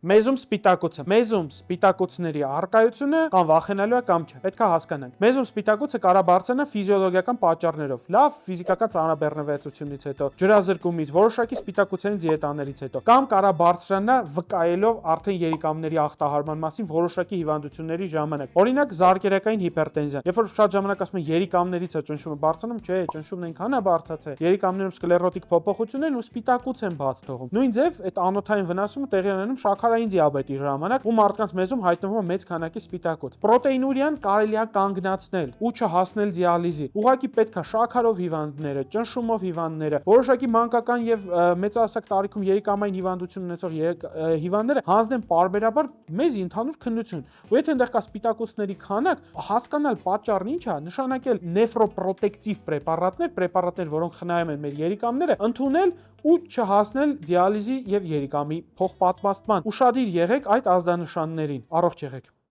Մեզում սպիտակուցը։ Մեզում սպիտակուցների առկայությունը կամ վախենալու է կամ չէ։ Պետք է հասկանանք։ Մեզում սպիտակուցը կարող բարձրանա ֆիզիոլոգիական պատճառներով։ Լավ ֆիզիկական ծանրաբեռնվածությունից հետո, ջրազրկումից, որոշակի սպիտակուցային դիետաներից հետո, կամ կարող բարձրանա վկայելով արդեն երիկամների ախտահարման մասին որոշակի հիվանդությունների ժամանակ։ Օրինակ զարկերակային հիպերտենզիան։ Երբ որ շատ ժամանակ ասում են երիկամներից է ճնշումը բարձրանում, չէ, ճնշումն այնքան է բարձրացել։ Երիկամներում սկլերոտիկ փոփոխություններն ու սպիտակուց են բաց թողում։ Նույն ձև այդ անոթային վնասումը տեղի ունենում շաքարային դիաբետի ժամանակ, ու մարդկանց մեզում հայտնվում է մեծ քանակի սպիտակուց։ Պրոտեինուրիան կարելի է կանգնացնել ու չհասնել դիալիզի։ Ուղղակի պետք է շաքարով հիվանդները, ճնշումով հիվանդները, որոշակի մանկական եւ մեծահասակ տարիքում երիկամային հիվանդություն ունեցող հիվանդները հանձնեն պարբերաբար մեծ ընդհանուր քննություն։ Ու եթե այնտեղ կա սպիտակուցների քանակ, հասկանալ պատճառն ինչ է, նշանակել նեֆրոպրոտեկտիվ պրեպարատներ, որոնք խնայում են մեր երիկամները, ընդունել ու չհասնել դիալիզի եւ երիկամի փոխպատվաստման։ Ուշադիր եղեք այդ ազդանշաններին։ Առողջ եղեք։